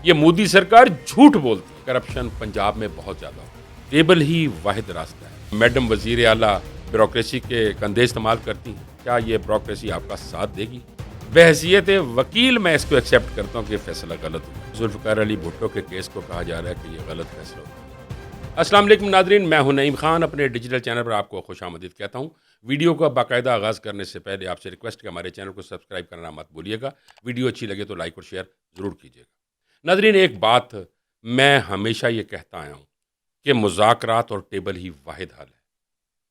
یہ مودی سرکار جھوٹ بولتی ہے۔ کرپشن پنجاب میں بہت زیادہ ہو، ٹیبل ہی واحد راستہ ہے۔ میڈم وزیر اعلیٰ بیوروکریسی کے کندھے استعمال کرتی ہیں، کیا یہ بیوروکریسی آپ کا ساتھ دے گی؟ بحیثیت وکیل میں اس کو ایکسیپٹ کرتا ہوں کہ فیصلہ غلط ہوا۔ ذوالفقار علی بھٹو کے کیس کو کہا جا رہا ہے کہ یہ غلط فیصلہ ہوا۔ السلام علیکم ناظرین، میں ہوں نعیم خان، اپنے ڈیجیٹل چینل پر آپ کو خوش آمدید کہتا ہوں۔ ویڈیو کا باقاعدہ آغاز کرنے سے پہلے آپ سے ریکویسٹ کہ ہمارے چینل کو سبسکرائب کرنا مت بھولیے گا۔ ویڈیو اچھی لگے تو لائک اور شیئر ضرور کیجیے گا۔ ناظرین، ایک بات میں ہمیشہ یہ کہتا آیا ہوں کہ مذاکرات اور ٹیبل ہی واحد حل ہے۔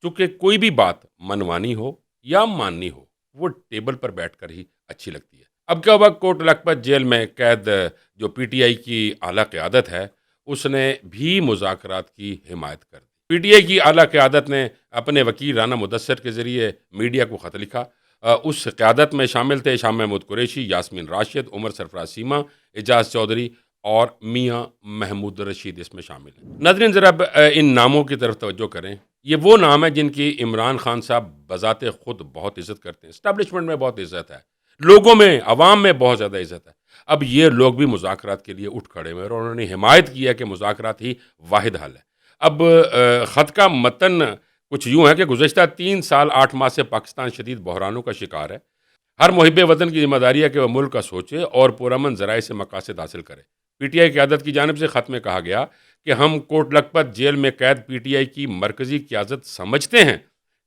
چونکہ کوئی بھی بات منوانی ہو یا ماننی ہو، وہ ٹیبل پر بیٹھ کر ہی اچھی لگتی ہے۔ اب کیا ہوا، کوٹ لکھپت جیل میں قید جو پی ٹی آئی کی اعلیٰ قیادت ہے، اس نے بھی مذاکرات کی حمایت کر دی۔ پی ٹی آئی کی اعلیٰ قیادت نے اپنے وکیل رانا مدثر کے ذریعے میڈیا کو خط لکھا۔ اس قیادت میں شامل تھے شاہ محمود قریشی، یاسمین راشد، عمر سرفراز سیما، اعجاز چودھری اور میاں محمود رشید اس میں شامل ہیں۔ ناظرین، ذرا ان ناموں کی طرف توجہ کریں۔ یہ وہ نام ہیں جن کی عمران خان صاحب بذات خود بہت عزت کرتے ہیں، اسٹیبلشمنٹ میں بہت عزت ہے، لوگوں میں، عوام میں بہت زیادہ عزت ہے۔ اب یہ لوگ بھی مذاکرات کے لیے اٹھ کھڑے ہوئے اور انہوں نے حمایت کی ہے کہ مذاکرات ہی واحد حل ہے۔ اب خط کا متن کچھ یوں ہے کہ گزشتہ 3 سال 8 ماہ سے پاکستان شدید بحرانوں کا شکار ہے۔ ہر محب وطن کی ذمہ داری ہے کہ وہ ملک کا سوچے اور پرامن ذرائع سے مقاصد حاصل کرے۔ پی ٹی آئی قیادت کی جانب سے خط میں کہا گیا کہ ہم کوٹ لکھپت جیل میں قید پی ٹی آئی کی مرکزی قیادت سمجھتے ہیں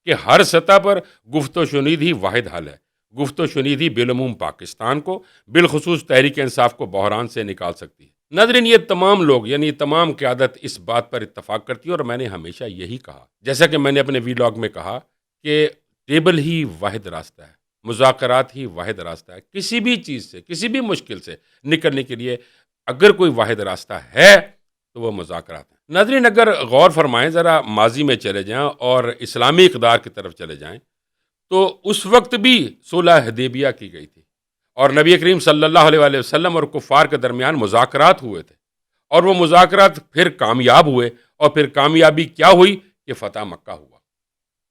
کہ ہر سطح پر گفت و شنید ہی واحد حل ہے۔ گفت و شنید ہی بالعموم پاکستان کو، بالخصوص تحریک انصاف کو بحران سے نکال سکتی ہے۔ ناظرین، یہ تمام لوگ یعنی تمام قیادت اس بات پر اتفاق کرتی ہے اور میں نے ہمیشہ یہی کہا، جیسا کہ میں نے اپنے ویلاگ میں کہا، کہ ٹیبل ہی واحد راستہ ہے، مذاکرات ہی واحد راستہ ہے۔ کسی بھی چیز سے، کسی بھی مشکل سے نکلنے کے لیے اگر کوئی واحد راستہ ہے تو وہ مذاکرات ہیں۔ ناظرین، اگر غور فرمائیں، ذرا ماضی میں چلے جائیں اور اسلامی اقدار کی طرف چلے جائیں، تو اس وقت بھی صلح حدیبیہ کی گئی تھی اور نبی کریم صلی اللہ علیہ وآلہ وسلم اور کفار کے درمیان مذاکرات ہوئے تھے، اور وہ مذاکرات پھر کامیاب ہوئے، اور پھر کامیابی کیا ہوئی کہ فتح مکہ ہوا۔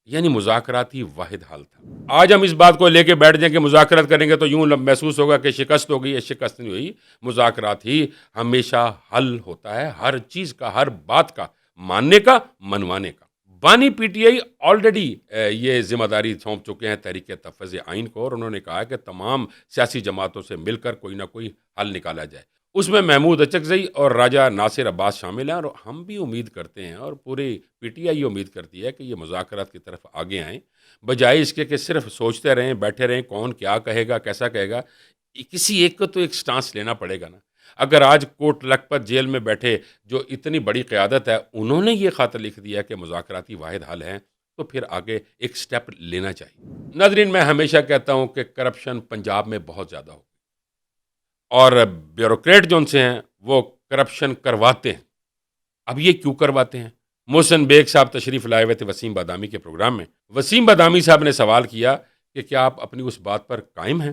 یعنی مذاکرات ہی واحد حل تھا۔ آج ہم اس بات کو لے کے بیٹھ جائیں کہ مذاکرات کریں گے تو یوں محسوس ہوگا کہ شکست ہو گئی ہے۔ شکست نہیں ہوئی، مذاکرات ہی ہمیشہ حل ہوتا ہے، ہر چیز کا، ہر بات کا، ماننے کا، منوانے کا۔ بانی پی ٹی آئی آلریڈی یہ ذمہ داری سونپ چکے ہیں تحریک تفویض آئین کو، اور انہوں نے کہا کہ تمام سیاسی جماعتوں سے مل کر کوئی نہ کوئی حل نکالا جائے۔ اس میں محمود اچکزئی اور راجہ ناصر عباس شامل ہیں، اور ہم بھی امید کرتے ہیں اور پوری پی ٹی آئی امید کرتی ہے کہ یہ مذاکرات کی طرف آگے آئیں، بجائے اس کے کہ صرف سوچتے رہیں، بیٹھے رہیں کون کیا کہے گا، کیسا کہے گا۔ کسی ایک کو تو ایک سٹانس لینا پڑے گا نا۔ اگر آج کوٹ لکھپت جیل میں بیٹھے جو اتنی بڑی قیادت ہے، انہوں نے یہ خط لکھ دیا کہ مذاکراتی واحد حل ہیں، تو پھر آگے ایک سٹیپ لینا چاہیے۔ ناظرین، میں ہمیشہ کہتا ہوں کہ کرپشن پنجاب میں بہت زیادہ ہو، اور بیوروکریٹ جو ان سے ہیں وہ کرپشن کرواتے ہیں۔ اب یہ کیوں کرواتے ہیں؟ محسن بیگ صاحب تشریف لائے ہوئے تھے وسیم بادامی کے پروگرام میں۔ وسیم بادامی صاحب نے سوال کیا کہ کیا آپ اپنی اس بات پر قائم ہیں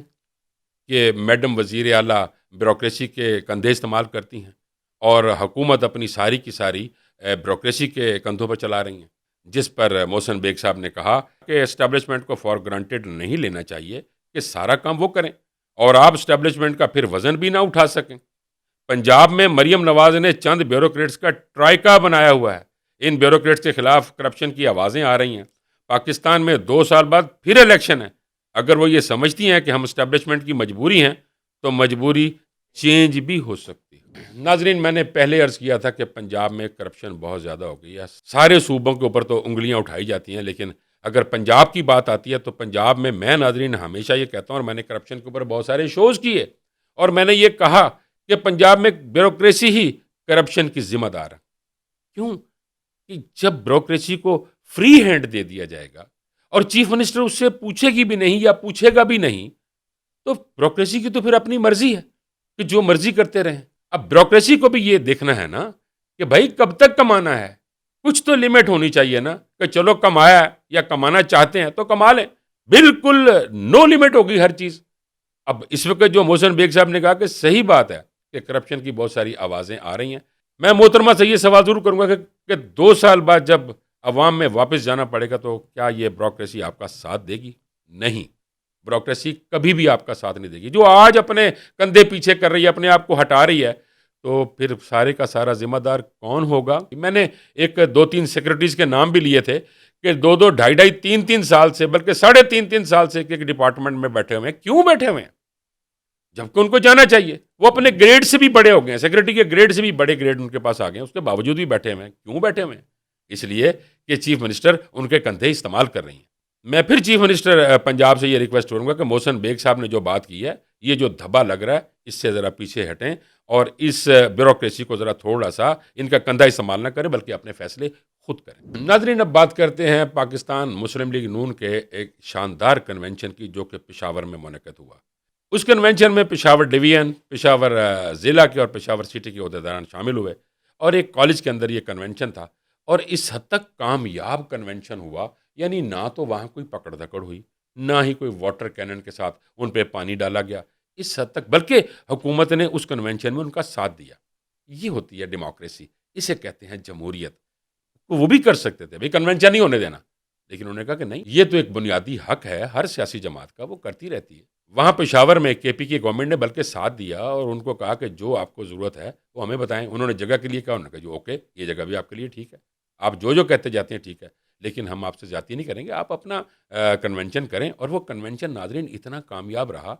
کہ میڈم وزیر اعلیٰ بیوروکریسی کے کندھے استعمال کرتی ہیں اور حکومت اپنی ساری کی ساری بیوروکریسی کے کندھوں پر چلا رہی ہیں؟ جس پر محسن بیگ صاحب نے کہا کہ اسٹیبلشمنٹ کو فار گرانٹیڈ نہیں لینا چاہیے کہ سارا کام وہ کریں اور آپ اسٹیبلشمنٹ کا پھر وزن بھی نہ اٹھا سکیں۔ پنجاب میں مریم نواز نے چند بیوروکریٹس کا ٹرائکا بنایا ہوا ہے۔ ان بیوروکریٹس کے خلاف کرپشن کی آوازیں آ رہی ہیں۔ پاکستان میں 2 سال بعد پھر الیکشن ہے۔ اگر وہ یہ سمجھتی ہیں کہ ہم اسٹیبلشمنٹ کی مجبوری ہیں، تو مجبوری چینج بھی ہو سکتی ہے۔ ناظرین، میں نے پہلے عرض کیا تھا کہ پنجاب میں کرپشن بہت زیادہ ہو گئی ہے۔ سارے صوبوں کے اوپر تو انگلیاں اٹھائی جاتی ہیں، لیکن اگر پنجاب کی بات آتی ہے تو پنجاب میں ناظرین ہمیشہ یہ کہتا ہوں، اور میں نے کرپشن کے اوپر بہت سارے شوز کیے، اور میں نے یہ کہا کہ پنجاب میں بیوروکریسی ہی کرپشن کی ذمہ دار ہے۔ کیوں؟ کہ جب بیوروکریسی کو فری ہینڈ دے دیا جائے گا اور چیف منسٹر اس سے پوچھے گی بھی نہیں یا پوچھے گا بھی نہیں، تو بیوروکریسی کی تو پھر اپنی مرضی ہے کہ جو مرضی کرتے رہیں۔ اب بیوروکریسی کو بھی یہ دیکھنا ہے نا کہ بھائی کب تک کمانا ہے، کچھ تو لمٹ ہونی چاہیے نا، کہ چلو کمایا یا کمانا چاہتے ہیں تو کما لیں، بالکل نو لمٹ ہوگی ہر چیز۔ اب اس وقت جو محسن بیگ صاحب نے کہا کہ صحیح بات ہے کہ کرپشن کی بہت ساری آوازیں آ رہی ہیں، میں محترمہ سے یہ سوال ضرور کروں گا کہ 2 سال بعد جب عوام میں واپس جانا پڑے گا تو کیا یہ بیوروکریسی آپ کا ساتھ دے گی؟ نہیں، بیوروکریسی کبھی بھی آپ کا ساتھ نہیں دے گی۔ جو آج اپنے کندھے پیچھے کر رہی ہے، اپنے آپ کو ہٹا رہی ہے، تو پھر سارے کا سارا ذمہ دار کون ہوگا؟ میں نے ایک 2-3 سیکرٹریز کے نام بھی لیے تھے کہ 2-2 ڈھائی 3-3 سال سے، بلکہ 3.5 سال سے ایک ڈپارٹمنٹ میں بیٹھے ہوئے ہیں۔ کیوں بیٹھے ہوئے ہیں؟ جبکہ ان کو جانا چاہیے۔ وہ اپنے گریڈ سے بھی بڑے ہو گئے ہیں، سیکرٹری کے گریڈ سے بھی بڑے گریڈ ان کے پاس آ گئے ہیں، اس کے باوجود بھی بیٹھے ہوئے ہیں۔ کیوں بیٹھے ہوئے ہیں؟ اس لیے کہ چیف منسٹر ان کے کندھے استعمال کر رہی ہیں۔ میں پھر چیف منسٹر پنجاب سے یہ ریکویسٹ کروں گا کہ محسن بیگ صاحب نے جو بات کی ہے، یہ جو دھبا لگ رہا ہے، اس سے ذرا پیچھے ہٹیں اور اس بیوروکریسی کو ذرا تھوڑا سا ان کا کندھا استعمال نہ کریں، بلکہ اپنے فیصلے خود کریں۔ ناظرین، اب بات کرتے ہیں پاکستان مسلم لیگ نون کے ایک شاندار کنونشن کی، جو کہ پشاور میں منعقد ہوا۔ اس کنونشن میں پشاور ڈویژن، پشاور ضلع کے اور پشاور سٹی کے عہدیداران شامل ہوئے، اور ایک کالج کے اندر یہ کنونشن تھا، اور اس حد تک کامیاب کنونشن ہوا، یعنی نہ تو وہاں کوئی پکڑ دھکڑ ہوئی، نہ ہی کوئی واٹر کینن کے ساتھ ان پہ پانی ڈالا گیا اس حد تک، بلکہ حکومت نے اس کنونشن میں ان کا ساتھ دیا۔ یہ ہوتی ہے ڈیموکریسی، اسے کہتے ہیں جمہوریت۔ وہ بھی کر سکتے تھے بھائی کنونشن نہیں ہونے دینا، لیکن انہوں نے کہا کہ نہیں، یہ تو ایک بنیادی حق ہے ہر سیاسی جماعت کا، وہ کرتی رہتی ہے۔ وہاں پشاور میں کے پی کی گورنمنٹ نے بلکہ ساتھ دیا اور ان کو کہا کہ جو آپ کو ضرورت ہے وہ ہمیں بتائیں۔ انہوں نے جگہ کے لیے کہا، انہوں نے کہا جو اوکے، یہ جگہ بھی آپ کے لیے ٹھیک ہے، آپ جو کہتے جاتے ہیں ٹھیک ہے، لیکن ہم آپ سے زیادتی نہیں کریں گے، آپ اپنا کنونشن کریں۔ اور وہ کنونشن ناظرین اتنا کامیاب رہا۔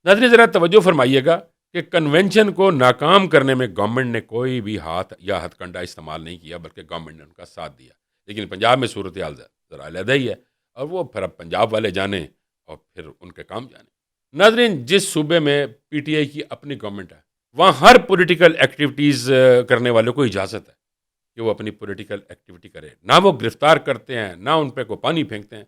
ناظرین ذرا توجہ فرمائیے گا کہ کنونشن کو ناکام کرنے میں گورنمنٹ نے کوئی بھی ہاتھ یا ہتھ کنڈا استعمال نہیں کیا، بلکہ گورنمنٹ نے ان کا ساتھ دیا۔ لیکن پنجاب میں صورتحال ذرا علیحدہ ہی ہے، اور وہ پھر اب پنجاب والے جانیں اور پھر ان کے کام جانیں۔ ناظرین، جس صوبے میں پی ٹی آئی کی اپنی گورنمنٹ ہے، وہاں ہر پولیٹیکل ایکٹیویٹیز کرنے والوں کو اجازت ہے کہ وہ اپنی پولیٹیکل ایکٹیویٹی کرے، نہ وہ گرفتار کرتے ہیں، نہ ان پہ کو پانی پھینکتے ہیں۔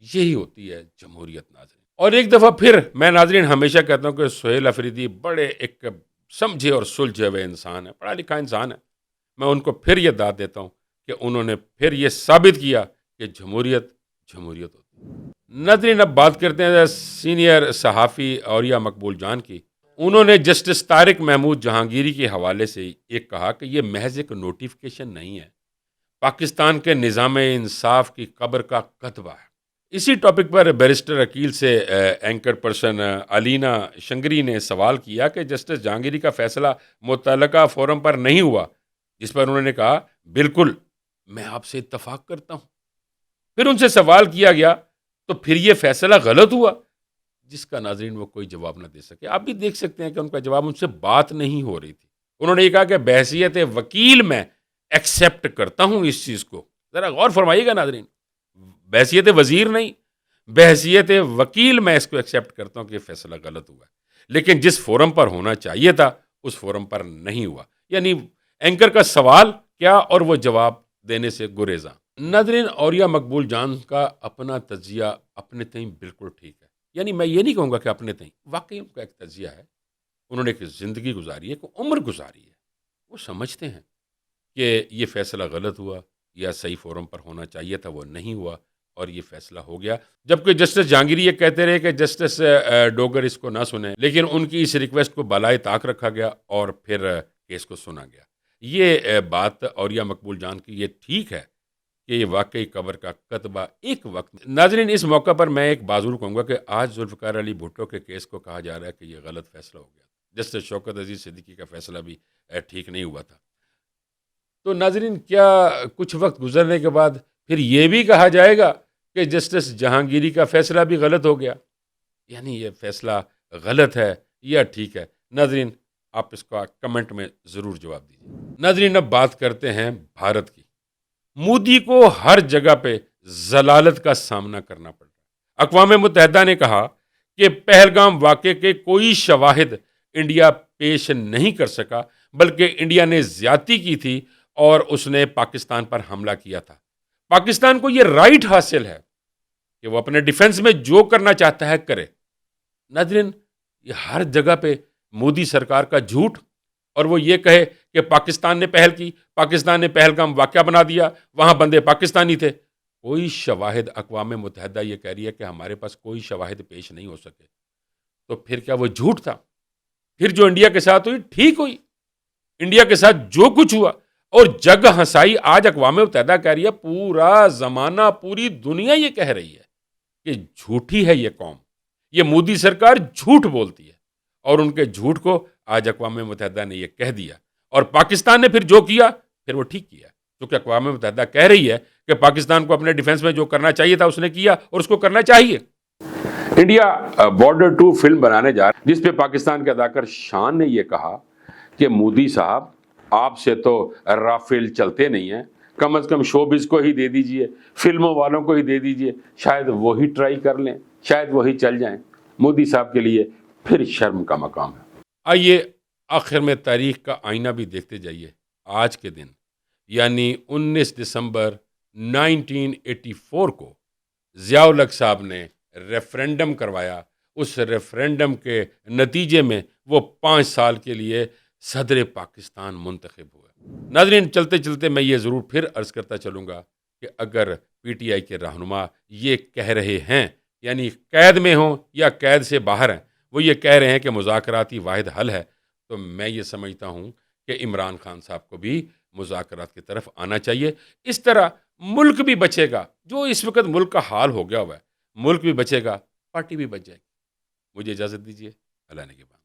یہی ہوتی ہے جمہوریت ناظرین۔ اور ایک دفعہ پھر میں ناظرین ہمیشہ کہتا ہوں کہ سہیل افریدی بڑے ایک سمجھے اور سلجھے ہوئے انسان ہے، پڑھا لکھا انسان ہے۔ میں ان کو پھر یہ داد دیتا ہوں کہ انہوں نے پھر یہ ثابت کیا کہ جمہوریت جمہوریت ہوتی ہے۔ ناظرین اب بات کرتے ہیں سینئر صحافی اوریہ مقبول جان کی۔ انہوں نے جسٹس طارق محمود جہانگیری کے حوالے سے ایک کہا کہ یہ محض ایک نوٹیفکیشن نہیں ہے، پاکستان کے نظام انصاف کی قبر کا کتبہ ہے۔ اسی ٹاپک پر بیرسٹر عقیل سے اینکر پرسن علینا شنگری نے سوال کیا کہ جسٹس جہانگیری کا فیصلہ متعلقہ فورم پر نہیں ہوا، جس پر انہوں نے کہا بالکل میں آپ سے اتفاق کرتا ہوں۔ پھر ان سے سوال کیا گیا تو پھر یہ فیصلہ غلط ہوا، جس کا ناظرین وہ کوئی جواب نہ دے سکے۔ آپ بھی دیکھ سکتے ہیں کہ ان کا جواب، ان سے بات نہیں ہو رہی تھی۔ انہوں نے یہ کہا کہ بحیثیت وکیل میں ایکسیپٹ کرتا ہوں اس چیز کو۔ ذرا غور فرمائیے گا ناظرین، بحیثیت وزیر نہیں، بحیثیت وکیل میں اس کو ایکسیپٹ کرتا ہوں کہ یہ فیصلہ غلط ہوا ہے، لیکن جس فورم پر ہونا چاہیے تھا اس فورم پر نہیں ہوا۔ یعنی اینکر کا سوال کیا اور وہ جواب دینے سے گریزاں۔ ناظرین، اوریہ مقبول جان کا اپنا تجزیہ اپنے تئیں بالکل ٹھیک ہے، یعنی میں یہ نہیں کہوں گا کہ اپنے تئیں، واقعی ان کا ایک تجزیہ ہے۔ انہوں نے ایک زندگی گزاری ہے، ایک عمر گزاری ہے، وہ سمجھتے ہیں کہ یہ فیصلہ غلط ہوا یا صحیح فورم پر ہونا چاہیے تھا، وہ نہیں ہوا اور یہ فیصلہ ہو گیا۔ جبکہ جسٹس جہانگیری یہ کہتے رہے کہ جسٹس ڈوگر اس کو نہ سنیں، لیکن ان کی اس ریکویسٹ کو بالائے طاق رکھا گیا اور پھر کیس کو سنا گیا۔ یہ بات اوریہ مقبول جان کی یہ ٹھیک ہے کہ یہ واقعی قبر کا کتبہ ایک وقت۔ ناظرین، اس موقع پر میں ایک بات ضرور کہوں گا کہ آج ذوالفقار علی بھٹو کے کیس کو کہا جا رہا ہے کہ یہ غلط فیصلہ ہو گیا، جسٹس شوکت عزیز صدیقی کا فیصلہ بھی ٹھیک نہیں ہوا تھا۔ تو ناظرین، کیا کچھ وقت گزرنے کے بعد پھر یہ بھی کہا جائے گا کہ جسٹس جہانگیری کا فیصلہ بھی غلط ہو گیا؟ یعنی یہ فیصلہ غلط ہے یا ٹھیک ہے؟ ناظرین، آپ اس کا کمنٹ میں ضرور جواب دیجیے۔ ناظرین، اب بات کرتے ہیں بھارت کی۔ مودی کو ہر جگہ پہ ضلالت کا سامنا کرنا پڑ رہا ہے۔ اقوام متحدہ نے کہا کہ پہلگام واقعے کے کوئی شواہد انڈیا پیش نہیں کر سکا، بلکہ انڈیا نے زیادتی کی تھی اور اس نے پاکستان پر حملہ کیا تھا۔ پاکستان کو یہ رائٹ حاصل ہے کہ وہ اپنے ڈیفنس میں جو کرنا چاہتا ہے کرے۔ ناظرین، یہ ہر جگہ پہ مودی سرکار کا جھوٹ، اور وہ یہ کہے کہ پاکستان نے پہل کی، پاکستان نے پہلگام واقعہ بنا دیا، وہاں بندے پاکستانی تھے۔ کوئی شواہد، اقوام متحدہ یہ کہہ رہی ہے کہ ہمارے پاس کوئی شواہد پیش نہیں ہو سکے، تو پھر کیا وہ جھوٹ تھا؟ پھر جو انڈیا کے ساتھ ہوئی ٹھیک ہوئی، انڈیا کے ساتھ جو کچھ ہوا اور جگ ہنسائی آج اقوام متحدہ کہہ رہی ہے، پورا زمانہ، پوری دنیا یہ کہہ رہی ہے کہ جھوٹی ہے یہ قوم، یہ مودی سرکار جھوٹ بولتی ہے، اور ان کے جھوٹ کو آج اقوام متحدہ نے یہ کہہ دیا اور پاکستان نے پھر جو کیا پھر وہ ٹھیک کیا، کیونکہ اقوام متحدہ کہہ رہی ہے کہ پاکستان کو اپنے ڈیفنس میں جو کرنا چاہیے تھا اس نے کیا اور اس کو کرنا چاہیے۔ انڈیا بارڈر 2 فلم بنانے جا رہا ہے جس پہ پاکستان کے اداکار شان نے یہ کہا کہ مودی صاحب آپ سے تو رافیل چلتے نہیں ہیں، کم از کم شوبز کو ہی دے دیجئے، فلموں والوں کو ہی دے دیجئے، شاید وہی ٹرائی کر لیں، شاید وہی چل جائیں۔ مودی صاحب کے لیے پھر شرم کا مقام ہے۔ آئیے آخر میں تاریخ کا آئینہ بھی دیکھتے جائیے۔ آج کے دن یعنی 19 دسمبر 1984 کو ضیاء الحق صاحب نے ریفرینڈم کروایا۔ اس ریفرینڈم کے نتیجے میں وہ 5 سال کے لیے صدر پاکستان منتخب ہوئے۔ ناظرین، چلتے چلتے میں یہ ضرور پھر عرض کرتا چلوں گا کہ اگر پی ٹی آئی کے رہنما یہ کہہ رہے ہیں، یعنی قید میں ہوں یا قید سے باہر ہیں، وہ یہ کہہ رہے ہیں کہ مذاکرات ہی واحد حل ہے، تو میں یہ سمجھتا ہوں کہ عمران خان صاحب کو بھی مذاکرات کی طرف آنا چاہیے۔ اس طرح ملک بھی بچے گا۔ جو اس وقت ملک کا حال ہو گیا ہوا ہے، ملک بھی بچے گا، پارٹی بھی بچ جائے گی۔ مجھے اجازت دیجیے، اللہ نگہبان۔